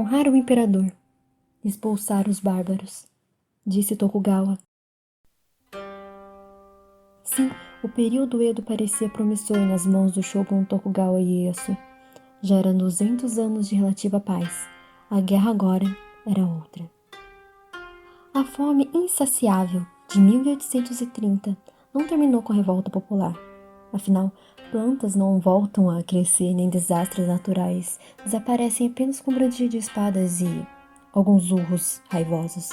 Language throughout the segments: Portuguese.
honrar o imperador, expulsar os bárbaros, disse Tokugawa. Sim, o período Edo parecia promissor nas mãos do Shogun Tokugawa Ieyasu. Já eram 200 anos de relativa paz. A guerra agora era outra. A fome insaciável de 1830 não terminou com a revolta popular. Afinal, plantas não voltam a crescer nem desastres naturais desaparecem apenas com brandido de espadas e alguns urros raivosos.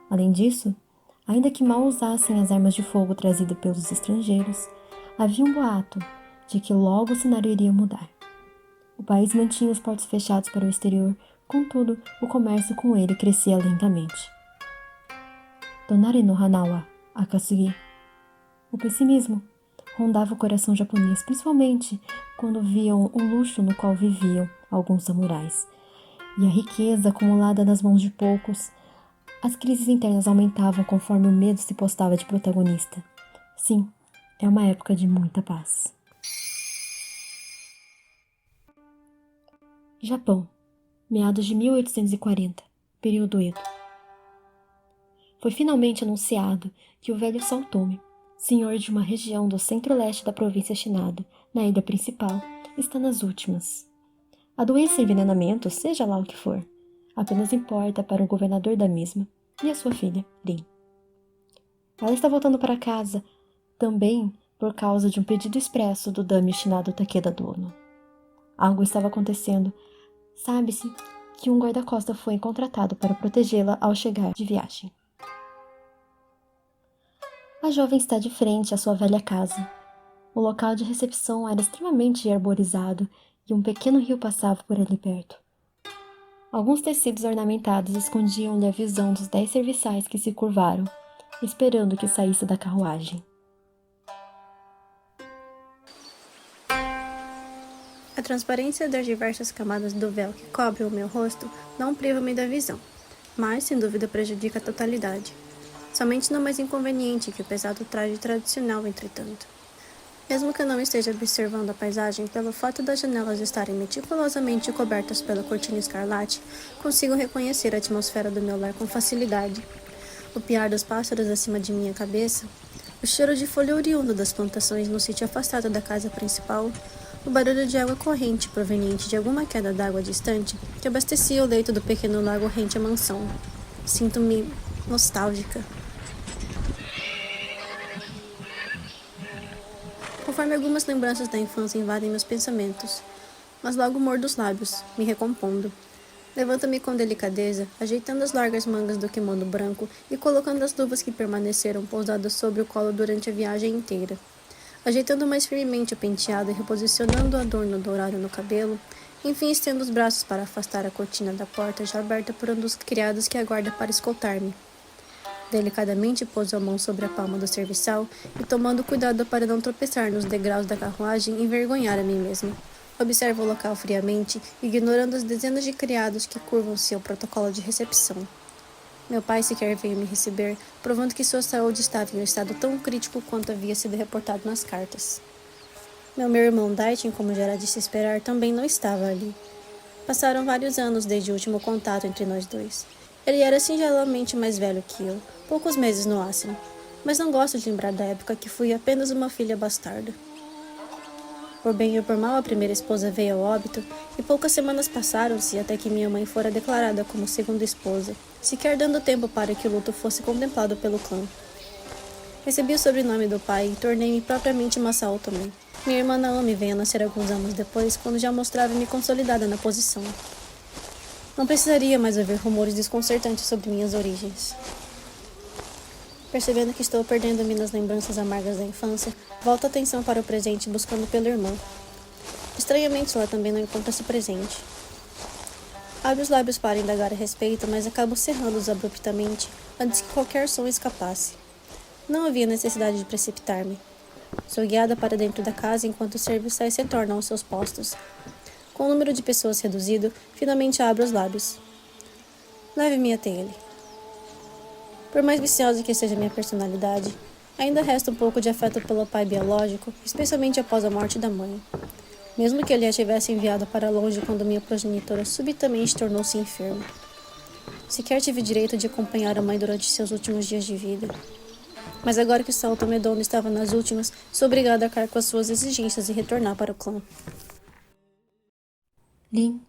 Além disso, ainda que mal usassem as armas de fogo trazidas pelos estrangeiros, havia um boato de que logo o cenário iria mudar. O país mantinha os portos fechados para o exterior, contudo, o comércio com ele crescia lentamente. Tonari no Hanawa, Akatsuki. O pessimismo rondava o coração japonês, principalmente quando viam o luxo no qual viviam alguns samurais. E a riqueza acumulada nas mãos de poucos. As crises internas aumentavam conforme o medo se postava de protagonista. Sim, é uma época de muita paz. Japão, meados de 1840, período Edo. Foi finalmente anunciado que o velho Saotome, senhor de uma região do centro-leste da província Shinado, na ilha principal, está nas últimas. A doença e envenenamento, seja lá o que for, apenas importa para o governador da mesma e a sua filha, Rin. Ela está voltando para casa, também por causa de um pedido expresso do Daimyo Shinado Takeda Dono. Algo estava acontecendo. Sabe-se que um guarda-costas foi contratado para protegê-la ao chegar de viagem. A jovem está de frente à sua velha casa. O local de recepção era extremamente arborizado e um pequeno rio passava por ali perto. Alguns tecidos ornamentados escondiam-lhe a visão dos 10 serviçais que se curvaram, esperando que saísse da carruagem. A transparência das diversas camadas do véu que cobre o meu rosto não priva-me da visão, mas sem dúvida prejudica a totalidade. Somente no mais inconveniente que o pesado traje tradicional, entretanto. Mesmo que eu não esteja observando a paisagem, pelo fato das janelas estarem meticulosamente cobertas pela cortina escarlate, consigo reconhecer a atmosfera do meu lar com facilidade. O piar dos pássaros acima de minha cabeça, o cheiro de folha oriundo das plantações no sítio afastado da casa principal, o barulho de água corrente proveniente de alguma queda d'água distante que abastecia o leito do pequeno lago rente à mansão. Sinto-me nostálgica. Conforme algumas lembranças da infância invadem meus pensamentos, mas logo mordo os lábios, me recompondo. Levanto-me com delicadeza, ajeitando as largas mangas do kimono branco e colocando as luvas que permaneceram pousadas sobre o colo durante a viagem inteira. Ajeitando mais firmemente o penteado e reposicionando o adorno dourado no cabelo, enfim estendo os braços para afastar a cortina da porta já aberta por um dos criados que aguarda para escoltar-me. Delicadamente pouso a mão sobre a palma do serviçal e tomando cuidado para não tropeçar nos degraus da carruagem e envergonhar a mim mesma. Observo o local friamente, ignorando as dezenas de criados que curvam-se ao protocolo de recepção. Meu pai sequer veio me receber, provando que sua saúde estava em um estado tão crítico quanto havia sido reportado nas cartas. Meu irmão Daitin, como já era de se esperar, também não estava ali. Passaram vários anos desde o último contato entre nós dois. Ele era singelamente mais velho que eu, poucos meses no máximo, mas não gosto de lembrar da época que fui apenas uma filha bastarda. Por bem ou por mal, a primeira esposa veio ao óbito, e poucas semanas passaram-se até que minha mãe fora declarada como segunda esposa, sequer dando tempo para que o luto fosse contemplado pelo clã. Recebi o sobrenome do pai e tornei-me propriamente Masao também. Minha irmã Naomi veio a nascer alguns anos depois, quando já mostrava-me consolidada na posição. Não precisaria mais ouvir rumores desconcertantes sobre minhas origens. Percebendo que estou perdendo-me nas lembranças amargas da infância, volto a atenção para o presente buscando pelo irmão. Estranhamente, ela também não encontra-se presente. Abro os lábios para indagar a respeito, mas acabo cerrando-os abruptamente, antes que qualquer som escapasse. Não havia necessidade de precipitar-me. Sou guiada para dentro da casa enquanto os serviçais retornam aos seus postos. Com o número de pessoas reduzido, finalmente abro os lábios. Leve-me até ele. Por mais viciosa que seja minha personalidade, ainda resta um pouco de afeto pelo pai biológico, especialmente após a morte da mãe. mesmo que ele a tivesse enviado para longe quando minha progenitora subitamente tornou-se enferma. Sequer tive direito de acompanhar a mãe durante seus últimos dias de vida. Mas agora que São Tomé estava nas últimas, sou obrigada a arcar com as suas exigências e retornar para o clã. Lin,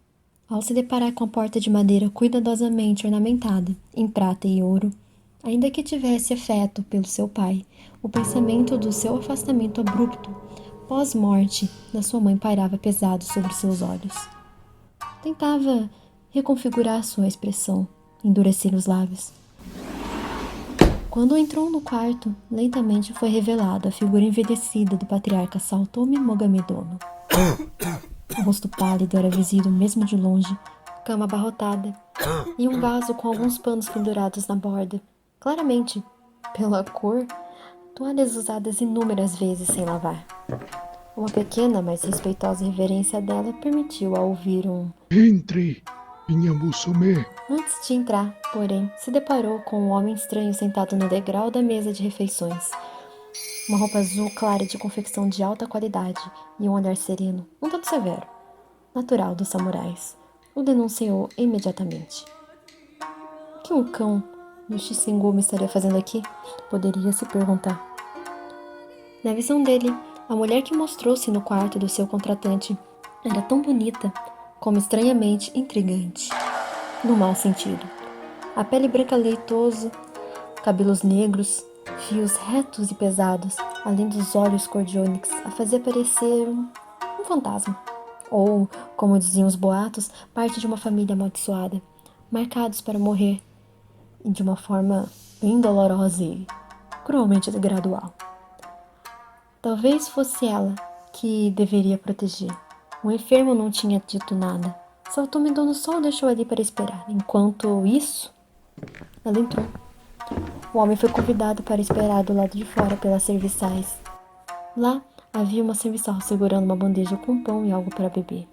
ao se deparar com a porta de madeira cuidadosamente ornamentada, em prata e ouro, ainda que tivesse afeto pelo seu pai, o pensamento do seu afastamento abrupto, pós-morte, da sua mãe pairava pesado sobre seus olhos. Tentava reconfigurar sua expressão, endurecer os lábios. Quando entrou no quarto, lentamente foi revelada a figura envelhecida do patriarca Saltome Mogamedono. O rosto pálido era visível mesmo de longe, cama abarrotada e um vaso com alguns panos pendurados na borda. Claramente, pela cor, toalhas usadas inúmeras vezes sem lavar. Uma pequena, mas respeitosa reverência dela permitiu-a ouvir um Entre, minha muçulmê. Antes de entrar, porém, se deparou com um homem estranho sentado no degrau da mesa de refeições. Uma roupa azul clara de confecção de alta qualidade e um olhar sereno, um tanto severo, natural dos samurais, o denunciou imediatamente. O que um cão do Shisengumi estaria fazendo aqui? Poderia se perguntar. Na visão dele, a mulher que mostrou-se no quarto do seu contratante era tão bonita como estranhamente intrigante. No mau sentido. A pele branca leitosa, cabelos negros, fios retos e pesados, além dos olhos cor de ônix, a fazia parecer um fantasma. Ou, como diziam os boatos, parte de uma família amaldiçoada, marcados para morrer de uma forma bem dolorosa e cruelmente gradual. Talvez fosse ela que deveria proteger. O enfermo não tinha dito nada. Saltome só o deixou ali para esperar. Enquanto isso, ela entrou. O homem foi convidado para esperar do lado de fora pelas serviçais. Lá havia uma serviçal segurando uma bandeja com pão e algo para beber.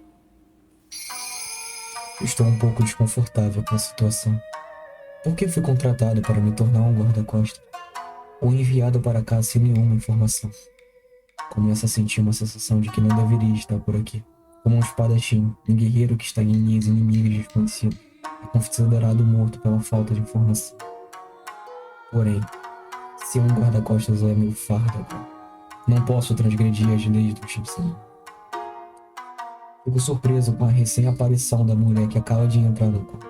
Estou um pouco desconfortável com a situação. Por que fui contratado para me tornar um guarda-costas? Ou enviado para cá sem nenhuma informação? Começo a sentir uma sensação de que não deveria estar por aqui. Como um espadachim, um guerreiro que está em linhas inimigas desconhecidas, é considerado morto pela falta de informação. Porém, ser um guarda-costas é meu fardo agora. Não posso transgredir as leis do Shinsei. Fico surpreso com a recém-aparição da mulher que acaba de entrar no quarto.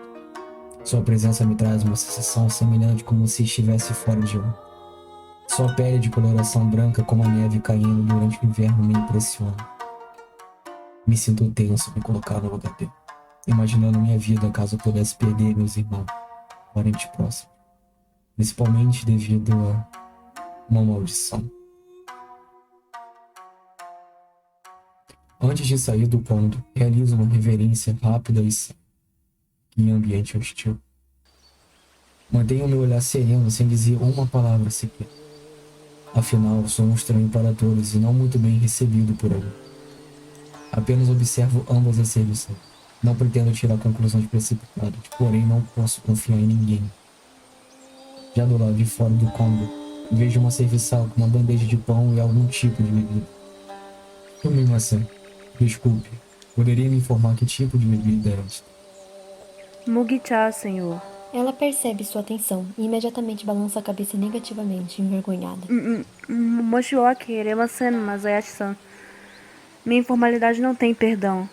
Sua presença me traz uma sensação semelhante como se estivesse fora de um. Sua pele de coloração branca como a neve caindo durante o inverno me impressiona. Me sinto tenso me colocar no lugar dele, imaginando minha vida caso eu pudesse perder meus irmãos, parentes próximos, principalmente devido a uma maldição. Antes de sair do ponto, realizo uma reverência rápida e séria em ambiente hostil. Mantenho meu olhar sereno sem dizer uma palavra sequer. Afinal, sou um estranho para todos e não muito bem recebido por alguém. Apenas observo ambas as serviços. Não pretendo tirar conclusões precipitadas, porém não posso confiar em ninguém. Já do lado de fora do cômodo, vejo uma serviçal com uma bandeja de pão e algum tipo de bebida. Maçã, desculpe, poderia me informar que tipo de bebida é esta? Mugicha, senhor. Ela percebe sua atenção e imediatamente balança a cabeça negativamente, envergonhada. Moshioki, Eremasen, Masayashi-san. Minha informalidade não tem perdão.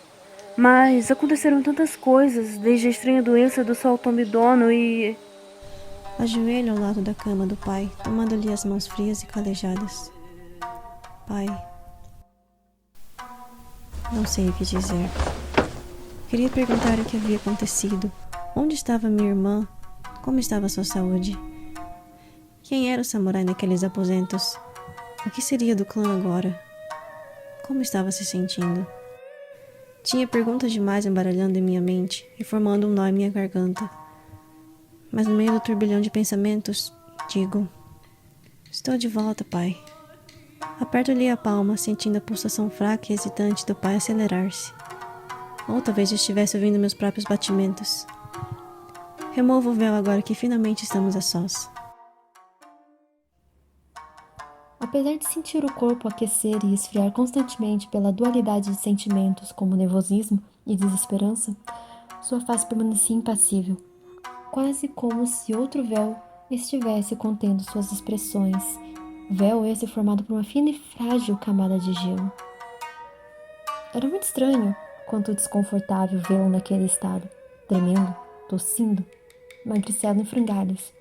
Mas aconteceram tantas coisas, desde a estranha doença do Saltome Dono e... Ajoelho ao lado da cama do pai, tomando-lhe as mãos frias e calejadas. Pai, não sei o que dizer. Queria perguntar o que havia acontecido. Onde estava minha irmã? Como estava sua saúde? Quem era o samurai naqueles aposentos? O que seria do clã agora? Como estava se sentindo? Tinha perguntas demais embaralhando em minha mente e formando um nó em minha garganta. Mas no meio do turbilhão de pensamentos, digo: estou de volta, pai. Aperto-lhe a palma, sentindo a pulsação fraca e hesitante do pai acelerar-se. Ou talvez eu estivesse ouvindo meus próprios batimentos. Removo o véu agora que finalmente estamos a sós. Apesar de sentir o corpo aquecer e esfriar constantemente pela dualidade de sentimentos como nervosismo e desesperança, sua face permanecia impassível, quase como se outro véu estivesse contendo suas expressões, véu esse formado por uma fina e frágil camada de gelo. Era muito estranho quanto desconfortável vê-lo naquele estado, tremendo, tossindo, magricelo em frangalhos,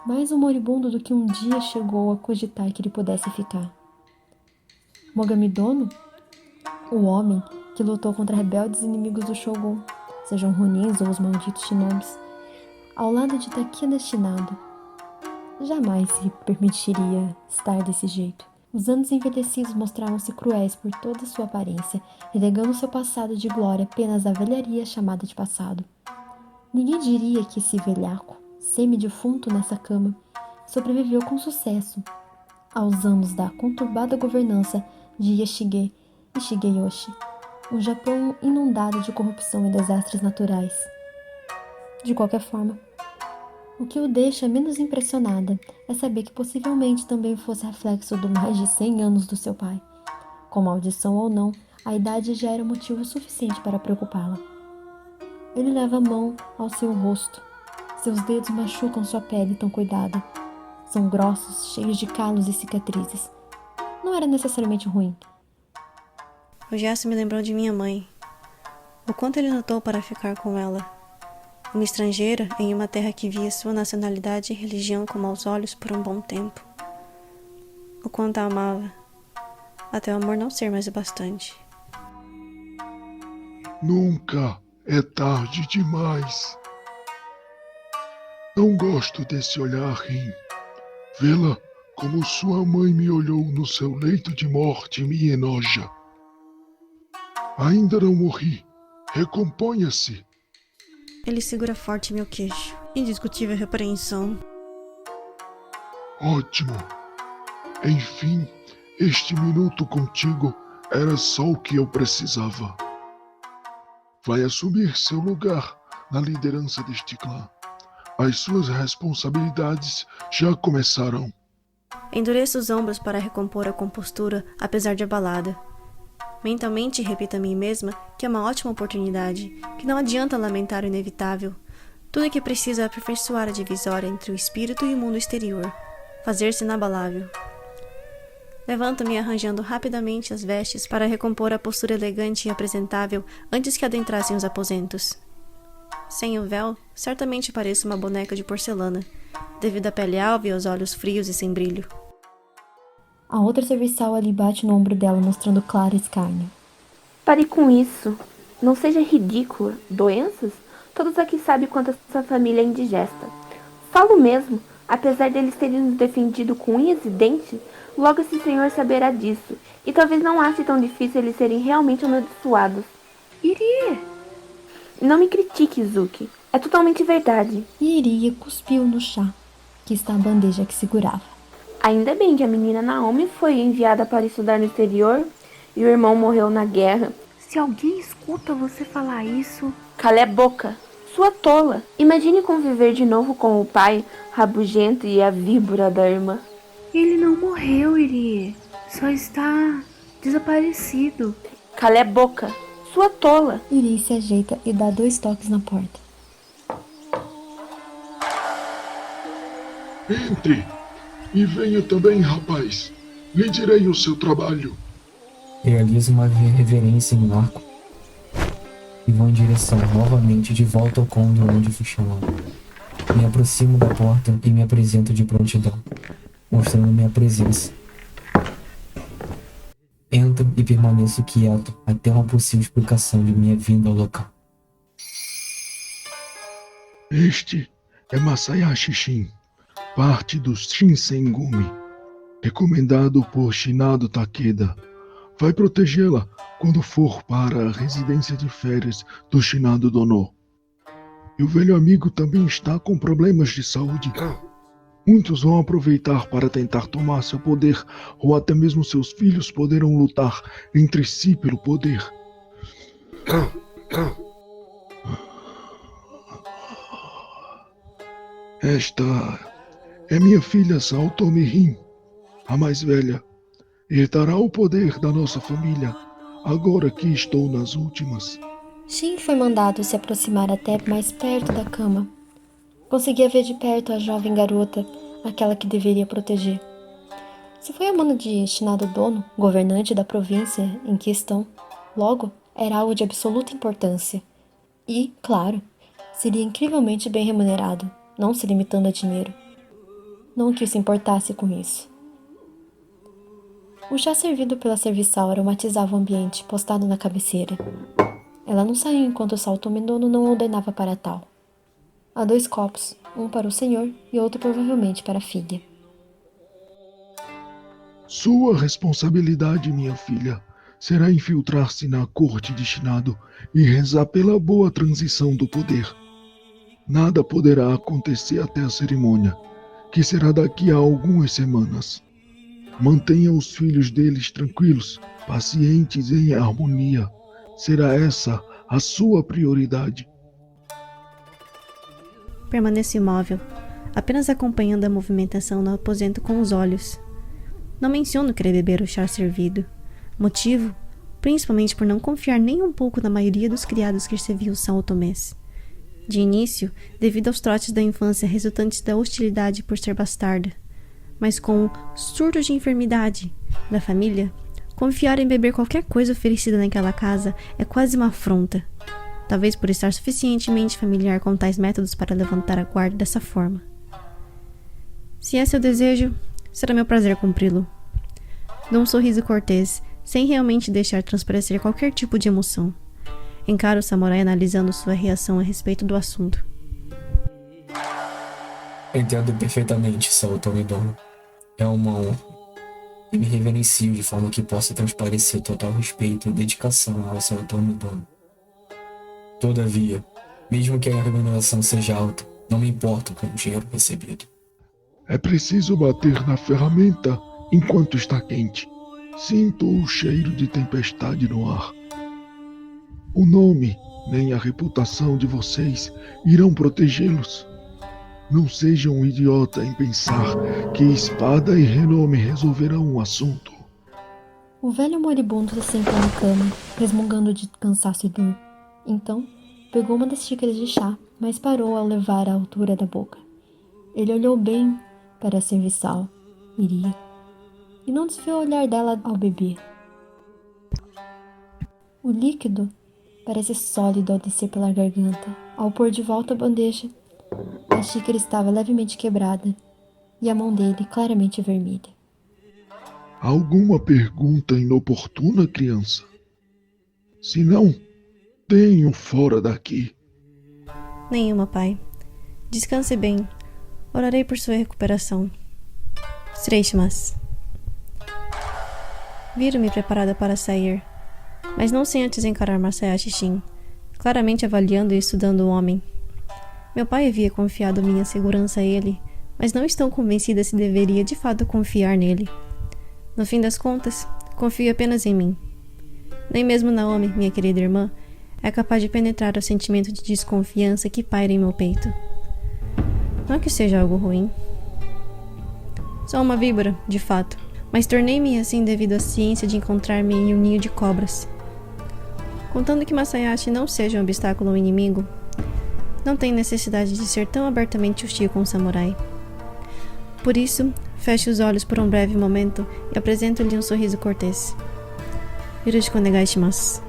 mais um moribundo do que um dia chegou a cogitar que ele pudesse ficar. Mogamidono, o homem que lutou contra rebeldes inimigos do Shogun, sejam Ronins ou os malditos shinobis, ao lado de Takeda Shinado, jamais se permitiria estar desse jeito. Os anos envelhecidos mostravam-se cruéis por toda sua aparência, relegando seu passado de glória apenas à velharia chamada de passado. Ninguém diria que esse velhaco, semi-defunto nessa cama, sobreviveu com sucesso aos anos da conturbada governança de Yashige e Shigeyoshi, um Japão inundado de corrupção e desastres naturais. De qualquer forma, o que o deixa menos impressionada é saber que possivelmente também fosse reflexo de mais de 100 anos do seu pai. Com maldição ou não, a idade já era motivo suficiente para preocupá-la. Ele leva a mão ao seu rosto. Seus dedos machucam sua pele tão cuidada. São grossos, cheios de calos e cicatrizes. Não era necessariamente ruim. O gesto me lembrou de minha mãe. O quanto ele lutou para ficar com ela. Uma estrangeira em uma terra que via sua nacionalidade e religião com maus olhos por um bom tempo. O quanto a amava, até o amor não ser mais o bastante. Nunca é tarde demais. Não gosto desse olhar, Rin. Vê-la como sua mãe me olhou no seu leito de morte me enoja. Ainda não morri. Recomponha-se. Ele segura forte meu queixo. Indiscutível repreensão. Ótimo. Enfim, este minuto contigo era só o que eu precisava. Vai assumir seu lugar na liderança deste clã. As suas responsabilidades já começaram. Endureço os ombros para recompor a compostura, apesar de abalada. Mentalmente repito a mim mesma que é uma ótima oportunidade, que não adianta lamentar o inevitável. Tudo que precisa é aperfeiçoar a divisória entre o espírito e o mundo exterior, fazer-se inabalável. Levanto-me arranjando rapidamente as vestes para recompor a postura elegante e apresentável antes que adentrassem os aposentos. Sem o véu, certamente pareço uma boneca de porcelana, devido à pele alva e aos olhos frios e sem brilho. A outra serviçal ali bate no ombro dela, mostrando clara escárnio. Pare com isso. Não seja ridícula. Doenças? Todos aqui sabem quanto essa família é indigesta. Falo mesmo. Apesar deles terem nos defendido com unhas e dentes, logo esse senhor saberá disso. E talvez não ache tão difícil eles serem realmente amaldiçoados. Irie! Não me critique, Zuki. É totalmente verdade. Irie cuspiu no chá, que está a bandeja que segurava. Ainda bem que a menina Naomi foi enviada para estudar no exterior e o irmão morreu na guerra. Se alguém escuta você falar isso... Cala a boca, sua tola. Imagine conviver de novo com o pai, rabugento e a víbora da irmã. Ele não morreu, Irie. Só está desaparecido. Cala a boca, sua tola. Irie se ajeita e dá 2 toques na porta. Entre! E venha também, rapaz. Lhe direi o seu trabalho. Realizo uma reverência em um arco e vou em direção novamente de volta ao côndor onde fui chamado. Me aproximo da porta e me apresento de prontidão, mostrando minha presença. Entro e permaneço quieto até uma possível explicação de minha vinda ao local. Este é Masayashi Shin, parte dos Shinsengumi, recomendado por Shinado Takeda. Vai protegê-la quando for para a residência de férias do Shinado Dono. E o velho amigo também está com problemas de saúde. Muitos vão aproveitar para tentar tomar seu poder, ou até mesmo seus filhos poderão lutar entre si pelo poder. Esta é minha filha Saotomi Rin. a mais velha, herdará o poder da nossa família, agora que estou nas últimas. Shin foi mandado se aproximar até mais perto da cama. Conseguia ver de perto a jovem garota, aquela que deveria proteger. Se foi a mano de Shinado Dono, governante da província em questão, logo era algo de absoluta importância. E, claro, seria incrivelmente bem remunerado, não se limitando a dinheiro. Não que se importasse com isso. O chá servido pela serviçal aromatizava o ambiente, postado na cabeceira. Ela não saiu enquanto o Saltomendono não ordenava para tal. Há 2 copos, um para o senhor e outro provavelmente para a filha. Sua responsabilidade, minha filha, será infiltrar-se na corte de Shinado e rezar pela boa transição do poder. Nada poderá acontecer até a cerimônia, que será daqui a algumas semanas. Mantenha os filhos deles tranquilos, pacientes e em harmonia. Será essa a sua prioridade. Permaneço imóvel, apenas acompanhando a movimentação no aposento com os olhos. Não menciono querer beber o chá servido. Motivo, principalmente por não confiar nem um pouco na maioria dos criados que serviam São Otomês. De início, devido aos trotes da infância resultantes da hostilidade por ser bastarda. Mas com o surto de enfermidade da família, confiar em beber qualquer coisa oferecida naquela casa é quase uma afronta. Talvez por estar suficientemente familiar com tais métodos para levantar a guarda dessa forma. Se é seu desejo, será meu prazer cumpri-lo. Dou um sorriso cortês, sem realmente deixar transparecer qualquer tipo de emoção. Encaro o samurai analisando sua reação a respeito do assunto. Entendo perfeitamente, Saltomendono. É uma honra. E me reverencio de forma que possa transparecer total respeito e dedicação ao Saltomendono. Todavia, mesmo que a remuneração seja alta, não me importo com o dinheiro recebido. É preciso bater na ferramenta enquanto está quente. Sinto o cheiro de tempestade no ar. O nome, nem a reputação de vocês irão protegê-los. Não sejam um idiota em pensar que espada e renome resolverão o assunto. O velho moribundo se sentou na cama, resmungando de cansaço e dor. Então, pegou uma das xícaras de chá, mas parou ao levar à altura da boca. Ele olhou bem para a serviçal, Iria, e não desviou o olhar dela ao beber. O líquido parece sólido ao descer pela garganta. Ao pôr de volta a bandeja, a xícara estava levemente quebrada e a mão dele claramente vermelha. Alguma pergunta inoportuna, criança? Se não, tenho fora daqui. Nenhuma, pai. Descanse bem. Orarei por sua recuperação. Sreishmas. Viro-me preparada para sair, mas não sem antes encarar Masayashi Shin, claramente avaliando e estudando o homem. Meu pai havia confiado minha segurança a ele, mas não estou convencida se deveria de fato confiar nele. No fim das contas, confio apenas em mim. Nem mesmo Naomi, minha querida irmã, é capaz de penetrar o sentimento de desconfiança que paira em meu peito. Não que seja algo ruim. Sou uma víbora, de fato, mas tornei-me assim devido à ciência de encontrar-me em um ninho de cobras. Contando que Masayashi não seja um obstáculo ou inimigo, não tem necessidade de ser tão abertamente hostil com o samurai. Por isso, fecho os olhos por um breve momento e apresento-lhe um sorriso cortês. Yoroshiku onegai shimasu.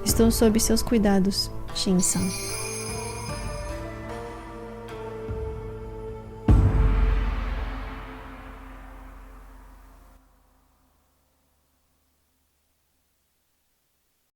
Estou sob seus cuidados, Shin-san.